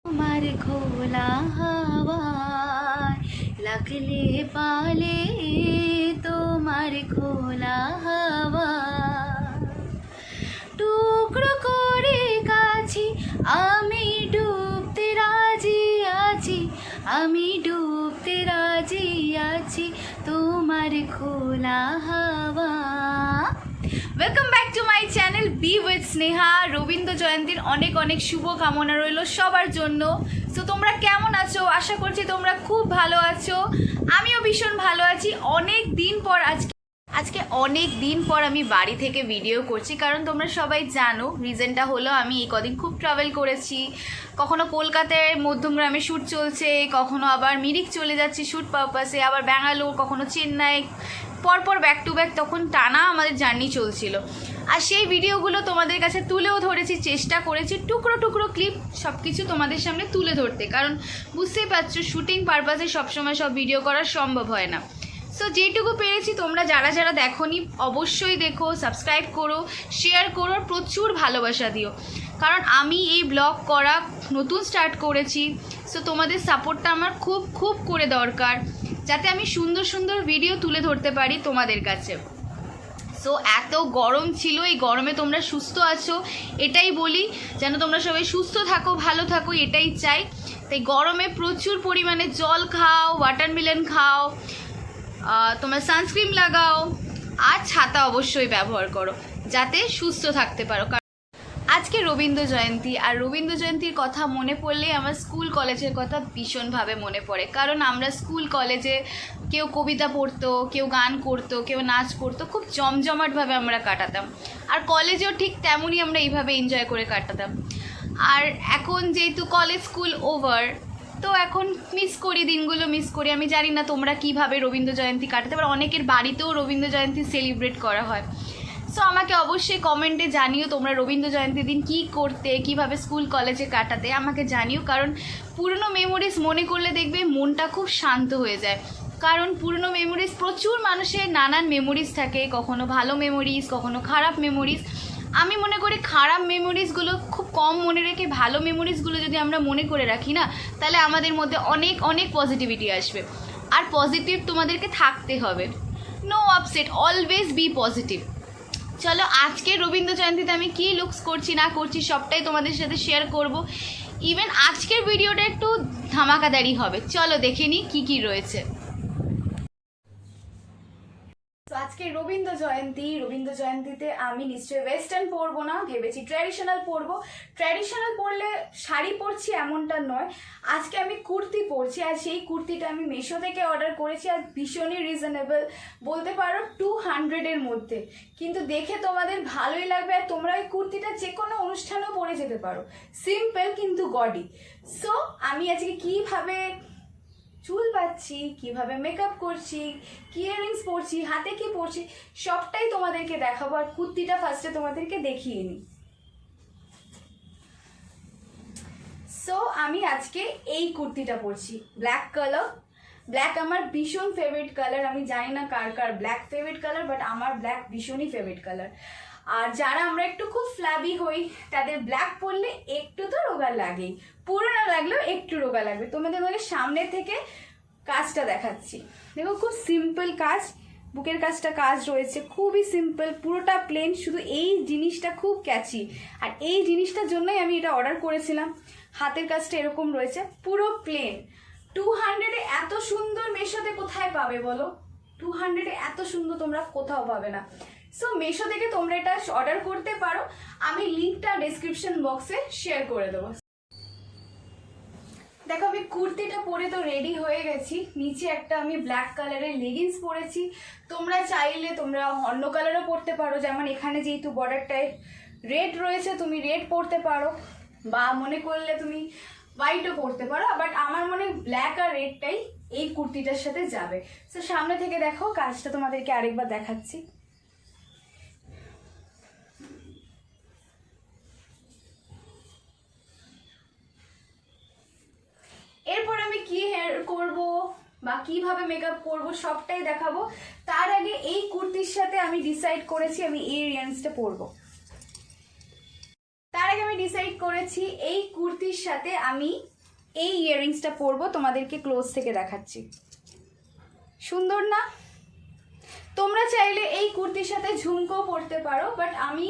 তোমার খোলা হাওয়ায় লাগলে পালে তোমার খোলা হাওয়া টুকরো করে কাছি আমি ডুবতে রাজি আছি, আমি ডুবতে রাজি আছি তোমার খোলা হাওয়া। Welcome back to my channel be with Sneha. Rabindra জয়ন্তীর অনেক অনেক শুভ কামনা রইল সবার জন্য। সো তোমরা কেমন আছো? আশা করছি তোমরা খুব ভালো আছো, আমিও ভীষণ ভালো আছি। অনেক দিন পর আজকে অনেক দিন পর আমি বাড়ি থেকে ভিডিও করছি, কারণ তোমরা সবাই জানো রিজনটা হলো আমি এই কদিন খুব ট্রাভেল করেছি। কখনো কলকাতায় মধ্যমগ্রামে শ্যুট চলছে, কখনো আবার মিরিক চলে যাচ্ছি শ্যুট পারপাসে, আবার ব্যাঙ্গালোর, কখনো চেন্নাই, পরপর ব্যাক টু ব্যাক তখন টানা আমাদের জার্নি চলছিল। আর সেই ভিডিওগুলো তোমাদের কাছে তুলেও ধরেছি, চেষ্টা করেছি টুকরো টুকরো ক্লিপ সব কিছু তোমাদের সামনে তুলে ধরতে, কারণ বুঝতেই পারছো শ্যুটিং পারপাসে সবসময় সব ভিডিও করা সম্ভব হয় না। সো যেটুকু পেরেছি তোমরা যারা যারা দেখোনি অবশ্যই দেখো, সাবস্ক্রাইব করো, শেয়ার করো, প্রচুর ভালোবাসা দিও, কারণ আমি এই ব্লগ করা নতুন স্টার্ট করেছি। সো তোমাদের সাপোর্টটা আমার খুব খুব করে দরকার, যাতে আমি সুন্দর সুন্দর ভিডিও তুলে ধরতে পারি তোমাদের কাছে। সো এত গরম ছিল, এই গরমে তোমরা সুস্থ আছো এটাই বলি, যেন তোমরা সবাই সুস্থ থাকো, ভালো থাকো, এটাই চাই। তাই গরমে প্রচুর পরিমাণে জল খাও, ওয়াটারমেলন খাও, তোমরা সানস্ক্রিন লাগাও, আর ছাতা অবশ্যই ব্যবহার করো যাতে সুস্থ থাকতে পারো। আজকে রবীন্দ্র জয়ন্তী, আর রবীন্দ্র জয়ন্তীর কথা মনে পড়লে আমার স্কুল কলেজের কথা ভীষণভাবে মনে পড়ে, কারণ আমরা স্কুল কলেজে কেউ কবিতা পড়তো, কেউ গান করতো, কেউ নাচ করতো, খুব জমজমাটভাবে আমরা কাটাতাম। আর কলেজেও ঠিক তেমনই আমরা এইভাবে এনজয় করে কাটাতাম। আর এখন যেহেতু কলেজ স্কুল ওভার, তো এখন মিস করি, দিনগুলো মিস করি। আমি জানি না তোমরা কীভাবে রবীন্দ্র জয়ন্তী কাটাতে পারো, অনেকের বাড়িতেও রবীন্দ্র জয়ন্তী সেলিব্রেট করা হয়। সো আমাকে অবশ্যই কমেন্টে জানিও তোমরা রবীন্দ্র জয়ন্তীর দিন কী করতে, কীভাবে স্কুল কলেজে কাটাতে, আমাকে জানিও। কারণ পুরনো মেমোরিজ মনে করলে দেখবে মনটা খুব শান্ত হয়ে যায়, কারণ পুরনো মেমোরিজ, প্রচুর মানুষের নানান মেমোরিজ থাকে, কখনো ভালো মেমোরিজ, কখনো খারাপ মেমোরিজ। আমি মনে করি খারাপ মেমোরিজগুলো খুব কম মনে রেখে ভালো মেমোরিজগুলো যদি আমরা মনে করে রাখি না, তাহলে আমাদের মধ্যে অনেক অনেক পজিটিভিটি আসবে। আর পজিটিভ তোমাদেরকে থাকতে হবে, no upset, always be positive. চলো আজকে রবীন্দ্র জয়ন্তীতে আমি কী লুকস করছি না করছি সবটাই তোমাদের সাথে শেয়ার করব। ইভেন আজকের ভিডিওটা একটু ধামাকাদারি হবে, চলো দেখে নিই কী কী রয়েছে। তো আজকে রবীন্দ্র জয়ন্তীতে আমি নিশ্চয়ই ওয়েস্টার্ন পরবো না, ভেবেছি ট্র্যাডিশনাল পরবো। ট্র্যাডিশনাল পরলে শাড়ি পরছি এমনটা নয়, আজকে আমি কুর্তি পরছি। আর সেই কুর্তিটা আমি মিশো থেকে অর্ডার করেছি, আর ভীষণই রিজনেবল, বলতে পারো 200-এর মধ্যে, কিন্তু দেখে তোমাদের ভালোই লাগবে। আর তোমরা ওই কুর্তিটা যে কোনো অনুষ্ঠানেও পরে যেতে পারো, সিম্পল কিন্তু গডি। সো আমি আজকে কীভাবে চুল বাঁধছি, কীভাবে মেকআপ করছি, কি ইয়াররিংস পরছি, হাতে কি পরছি, সবটাই তোমাদেরকে দেখাবো। আর কুর্তিটা ফার্স্টে তোমাদেরকে দেখিয়ে নিই। সো আমি আজকে এই কুর্তিটা পরছি, ব্ল্যাক কালার। ব্ল্যাক আমার ভীষণ ফেভারিট কালার, আমি জানি না কার কার ব্ল্যাক ফেভারিট কালার, বাট আমার ব্ল্যাক ভীষণই ফেভারিট কালার। আর যারা আমরা একটু খুব ফ্ল্যাবি হই, তাদের ব্ল্যাক পরলে একটু তো রোগা লাগেই, পুরো না লাগলেও একটু রোগা লাগবে। তোমাদের মানে সামনে থেকে কাজটা দেখাচ্ছি, দেখো খুব সিম্পল কাজ, বুকের কাজ রয়েছে, খুবই সিম্পল, পুরোটা প্লেন, শুধু এই জিনিসটা খুব ক্যাচি। আর এই জিনিসটার জন্যই আমি এটা অর্ডার করেছিলাম। হাতের কাজটা এরকম রয়েছে, পুরো প্লেন। 200-এ এত সুন্দর মেশোতে কোথায় পাবে বলো? 200-এ এত সুন্দর তোমরা কোথাও পাবে না। সো মেশো থেকে তোমরা এটা অর্ডার করতে পারো, আমি লিঙ্কটা ডেসক্রিপশন বক্সে শেয়ার করে দেবো। দেখো আমি কুর্তিটা পরে তো রেডি হয়ে গেছি, নিচে একটা আমি ব্ল্যাক কালারের লেগিংস পরেছি। তোমরা চাইলে তোমরা অন্য কালারও পরতে পারো, যেমন এখানে যেহেতু বর্ডারটায় রেড রয়েছে তুমি রেড পরতে পারো, বা মনে করলে তুমি হোয়াইটও পরতে পারো, বাট আমার মনে ব্ল্যাক আর রেডটাই এই কুর্তিটার সাথে যাবে। তো সামনে থেকে দেখো, কাজটা তোমাদেরকে আরেকবার দেখাচ্ছি। এরপর আমি কি হেয়ার করব বা কিভাবে মেকআপ করব সবটাই দেখাবো। তার আগে এই কুর্তির সাথে আমি ডিসাইড করেছি আমি এই ইয়াররিংসটা পরবো। তার আগে আমি ডিসাইড করেছি এই কুর্তির সাথে আমি এই ইয়াররিংসটা পরবো, তোমাদেরকে ক্লোজ থেকে দেখাচ্ছি। সুন্দর না? তোমরা চাইলে এই কুর্তির সাথে ঝুমকো পরতে পারো, বাট আমি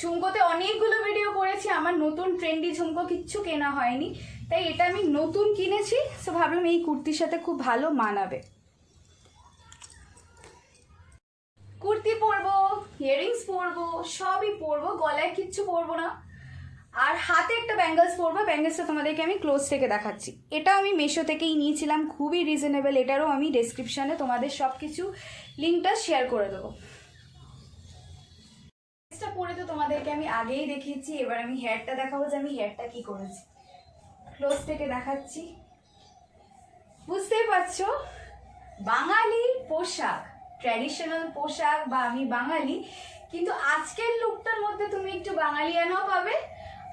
ঝুমকোতে অনেকগুলো ভিডিও করেছি, আমার নতুন ট্রেন্ডি ঝুমকো কিচ্ছু কেনা হয়নি, তাই এটা আমি নতুন কিনেছি। সো ভাবলাম এই কুর্তির সাথে খুব ভালো মানাবে। কুর্তি পরবো, ইয়াররিংস পরবো, সবই পরবো, গলায় কিচ্ছু পরবো না। আর হাতে একটা ব্যাঙ্গলস পরবো, ব্যাঙ্গলসটা তোমাদেরকে আমি ক্লোজ থেকে দেখাচ্ছি। এটা আমি মিশো থেকেই নিয়েছিলাম, খুবই রিজনেবল। এটারও আমি ডেসক্রিপশানে তোমাদের সব কিছু লিঙ্কটা শেয়ার করে দেবো। ড্রেসটা পরে তো তোমাদেরকে আমি আগেই দেখিয়েছি, এবার আমি হেয়ারটা দেখাবো যে আমি হেয়ারটা কি করেছি। ক্লোজ থেকে দেখাচ্ছি, বুঝতেই পারছো বাঙালি পোশাক, ট্র্যাডিশনাল পোশাক, বা আমি বাঙালি, কিন্তু আজকের লুকটার মধ্যে তুমি একটু বাঙালিয়ানাও পাবে,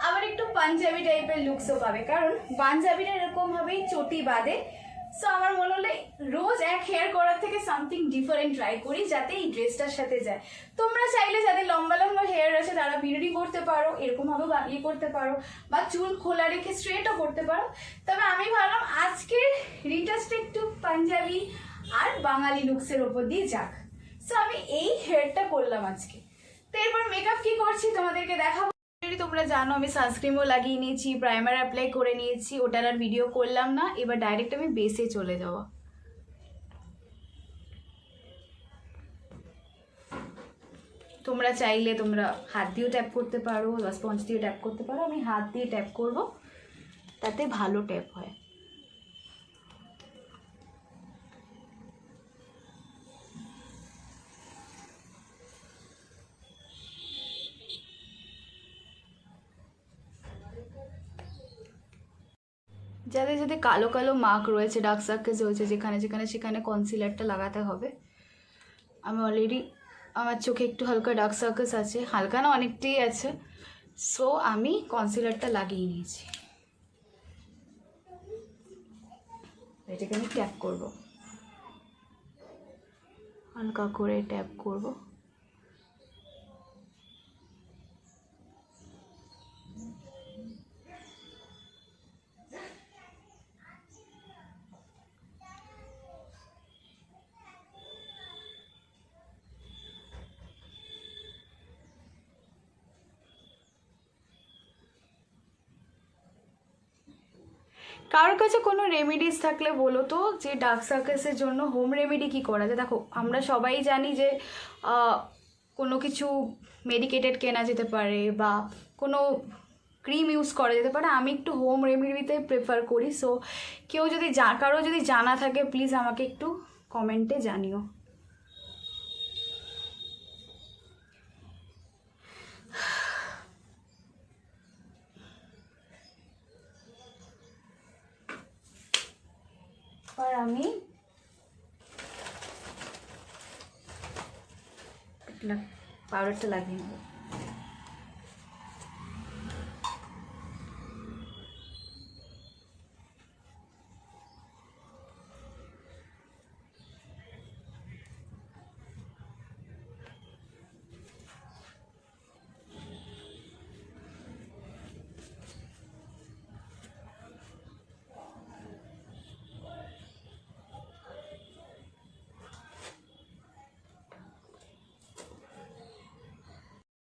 আবার একটু পাঞ্জাবি টাইপের লুকসও পাবে, কারণ পাঞ্জাবিরা এরকমভাবেই চটি বাঁধে। সো আমার মনে হলে রোজ এক হেয়ার করার থেকে সামথিং ডিফারেন্ট ট্রাই করি, যাতে এই ড্রেসটার সাথে যায়। তোমরা চাইলে যাদের লম্বা লম্বা হেয়ার আছে তারা বিড়ি করতে পারো, এরকমভাবে বাঁধিয়ে করতে পারো, বা চুল খোলা রেখে স্ট্রেটও করতে পারো। তবে আমি ভাবলাম আজকের রিটাচটা একটু পাঞ্জাবি আর বাঙালি লুকসের ওপর দিয়ে যাক। সো আমি এই হেয়ারটা করলাম আজকে। তো এরপর মেকআপ কি করছি তোমাদেরকে দেখাবো। তোমরা জানো আমি সানস্ক্রিনও লাগিয়ে নিয়েছি, প্রাইমার অ্যাপ্লাই করে নিয়েছি, ওটার আর ভিডিও করলাম না। এবার ডাইরেক্ট আমি বেসে চলে যাব। তোমরা চাইলে তোমরা হাত দিয়েও ট্যাপ করতে পারো বা স্পঞ্জ দিয়ে ট্যাপ করতে পারো। আমি হাত দিয়ে ট্যাপ করব, তাতে ভালো ট্যাপ হয়। যাদের যাদের কালো কালো মার্ক রয়েছে, ডার্ক সার্কেলস রয়েছে, যেখানে যেখানে সেখানে কনসিলারটা লাগাতে হবে। আমি অলরেডি আমার চোখে একটু হালকা ডার্ক সার্কেলস আছে, হালকা না অনেকটাই আছে, সো আমি কনসিলারটা লাগিয়ে নিয়েছি। এটাকে আমি ট্যাপ করব, হালকা করে ট্যাপ করব। কারোর কাছে কোনো রেমেডিস থাকলে বলো তো, যে ডার্ক সার্কেলসের জন্য হোম রেমেডি কী করা যায়। দেখো আমরা সবাই জানি যে কোনো কিছু মেডিকেটেড কেনা যেতে পারে বা কোনো ক্রিম ইউজ করা যেতে পারে। আমি একটু হোম রেমেডিতে প্রেফার করি। সো কেউ যদি কারো যদি জানা থাকে প্লিজ আমাকে একটু কমেন্টে জানিও। আর আমি পাউডারটা লাগিয়ে নেব।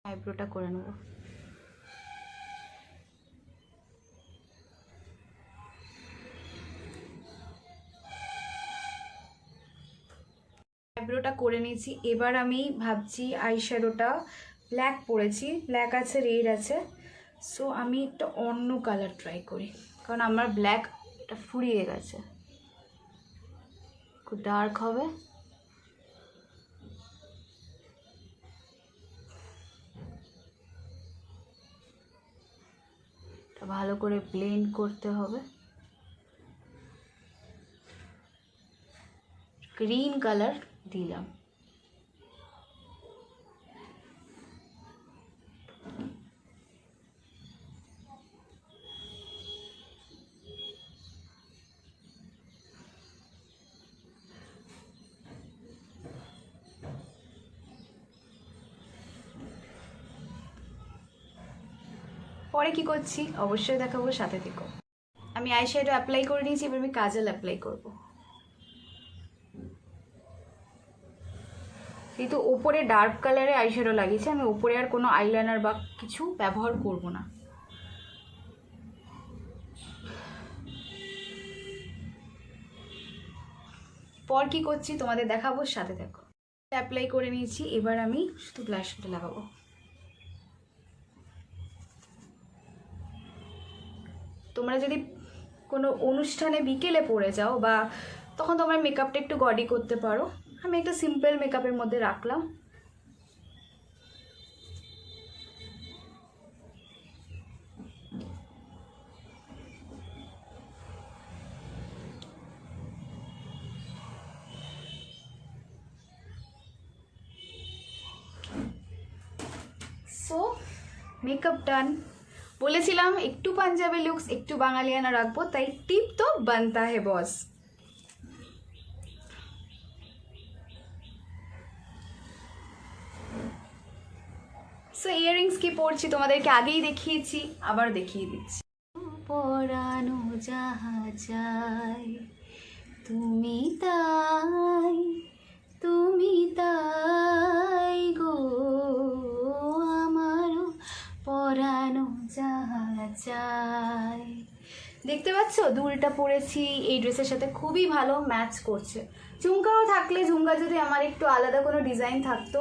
আইব্রোটা করে নেব। আইব্রোটা করে নিয়েছি, এবার আমি ভাবছি আইশ্যাডোটা ব্ল্যাক পরেছি, ব্ল্যাক আছে, রেড আছে, সো আমি একটা অন্য কালার ট্রাই করি, কারণ আমার ব্ল্যাক এটা ফুরিয়ে গেছে, খুব ডার্ক হবে। ভালো করে ব্লেন্ড করতে হবে। গ্রিন কালার দিলাম। পরে কি করছি অবশ্যই দেখাবো, সাথে থেকো। আমি আইশ্যাডো অ্যাপ্লাই করে নিয়েছি, এবার আমি কাজল অ্যাপ্লাই করব। কিন্তু ওপরে ডার্ক কালারে আইশ্যাডো লাগিয়েছি, আমি ওপরে আর কোনো আইলাইনার বা কিছু ব্যবহার করব না। পর কি করছি তোমাদের দেখাবো, সাথে থাকো। অ্যাপ্লাই করে নিয়েছি, এবার আমি শুধু ব্লাশটা লাগাবো। তোমরা যদি কোনো অনুষ্ঠানে বিকেলে পরে যাও বা তখন তোমার মেকআপটা একটু গডি করতে পারো। আমি একটা সিম্পল মেকআপের মধ্যে রাখলাম। সো মেকআপ ডান। বলেছিলাম একটু পাঞ্জাবি লুকস একটু বাঙালিয়ানা রাখবো, তাই টিপ তো বানতা হে বস। সো ইয়াররিংস কি পরছি তোমাদেরকে আগেই দেখিয়েছি, আবার দেখিয়ে দিচ্ছি। পরানো যাহা যায় তুমি তাই, তুমি তাই গো আমারও পরানো যাহা যায়। দেখতে পাচ্ছ দুলটা পরেছি, এই ড্রেসের সাথে খুবই ভালো ম্যাচ করছে। ঝুমকাও থাকলে, ঝুমকা যদি আমার একটু আলাদা কোনো ডিজাইন থাকতো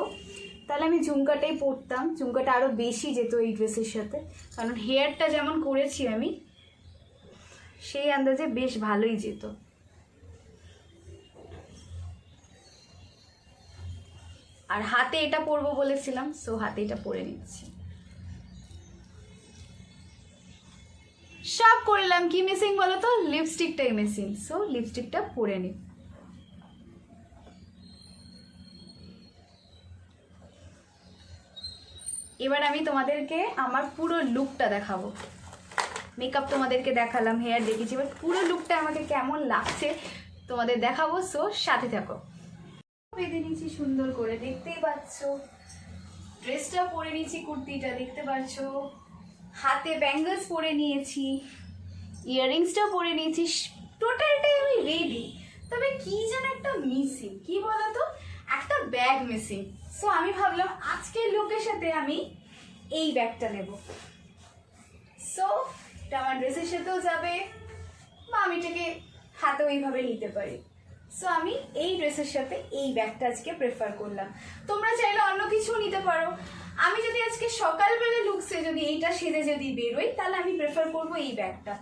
তাহলে আমি ঝুমকাটাই পরতাম, ঝুমকাটা আরও বেশি যেত এই ড্রেসের সাথে, কারণ হেয়ারটা যেমন করেছি আমি সেই আন্দাজে বেশ ভালোই যেত। আর হাতে এটা পরবো বলেছিলাম, সো হাতে এটা পরে নিচ্ছি। সব করলাম, কি মিসিং বলো তো? লিপস্টিকটাই মিসিং, সো লিপস্টিকটা পরে নিই। এবার আমি তোমাদেরকে আমার পুরো লুকটা দেখাবো। মেকআপ তোমাদেরকে দেখালাম, হেয়ার দেখেছি, এবার পুরো লুকটা আমাকে কেমন লাগছে তোমাদের দেখাবো, সো সাথে থাকো। বেঁধে নিয়েছি সুন্দর করে, দেখতেই পাচ্ছ। ড্রেসটা পরে নিয়েছি, কুর্তিটা দেখতে পাচ্ছ। হাতে ব্যাঙ্গলস পরে নিয়েছি, ইয়াররিংসটা পরে নিয়েছি, টোটালটাই আমি রেডি। তবে কি যেন একটা মিসিং, কি বলতো, একটা ব্যাগ মিসিং। সো আমি ভাবলাম আজকের লুকের সাথে আমি এই ব্যাগটা নেব। সো এটা আমার ড্রেসের সাথেও যাবে বা আমি এটাকে হাতেও এইভাবে নিতে পারি। সো আমি এই ড্রেসের সাথে এই ব্যাগটা আজকে প্রেফার করলাম। তোমরা চাইলে অন্য কিছু নিতে পারো। আমি যদি আজকে সকালবেলা লুকসে যদি এইটা সেজে যদি বেরোই তাহলে আমি প্রেফার করবো এই ব্যাগটা,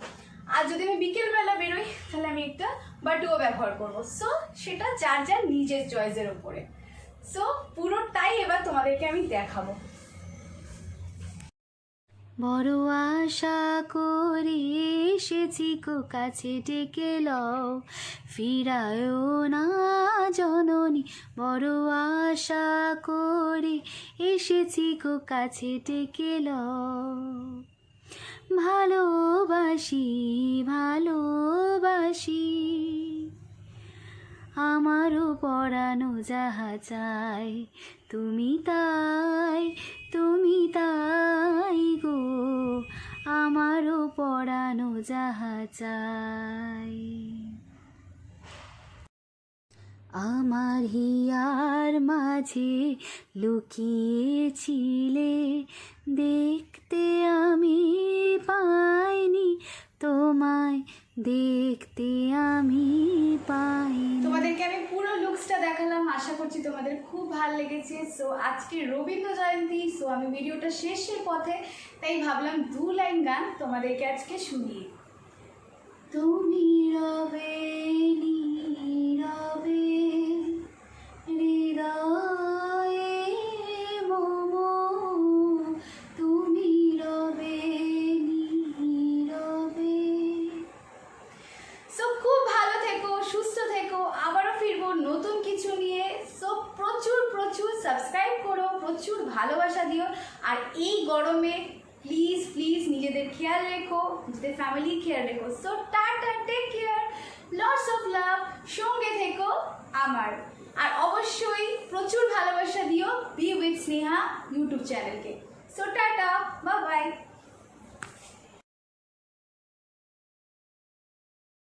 আর যদি আমি বিকেলবেলা বেরোই তাহলে আমি একটা বাটুও ব্যবহার করবো। সো সেটা যার যার নিজের চয়েসের ওপরে। সো পুরোটাই এবার তোমাদেরকে আমি দেখাবো। বড় আশা করে এসেছি কো কাছে ডেকে লও, ফিরায়ও না জননী। বড় আশা করে এসেছি কো কাছে ডেকে লও, ভালোবাসি ভালোবাসি আমারও পরানো যাহা চাই তুমি তাই, তুমি তাই গো আমারও পরানো যাহা চাই। আমার হিয়ার মাঝে লুকিয়েছিলে, দেখতে আমি পাইনি তোমায়, দেখতে আমি পাইনি। তোমাদেরকে আমি পুরো লুকসটা দেখালাম, আশা করছি তোমাদের খুব ভালো লেগেছে। সো আজকে রবীন্দ্র জয়ন্তী, সো আমি ভিডিওটা শেষের পথে, তাই ভাবলাম 2 লাইন গান তোমাদেরকে আজকে শুনিয়ে। তুমি রবে নীরবে হৃদয়ে মম, তুমি রবে নীরবে। সো খুব ভালো থেকো, সুস্থ থেকো, আবারও ফিরবো নতুন কিছু নিয়ে। সো প্রচুর প্রচুর সাবস্ক্রাইব করো, প্রচুর ভালোবাসা দিও, আর এই গরমে প্লিজ প্লিজ নিজেদের খেয়াল রেখো, নিজেদের ফ্যামিলির খেয়াল রেখো। So tata, take care, lots of love, সঙ্গে থেকো আমার। আর অবশ্যই প্রচুর ভালোবাসা দিও বি উইথ স্নেহা ইউটিউব চ্যানেলকে। So tata, bye by.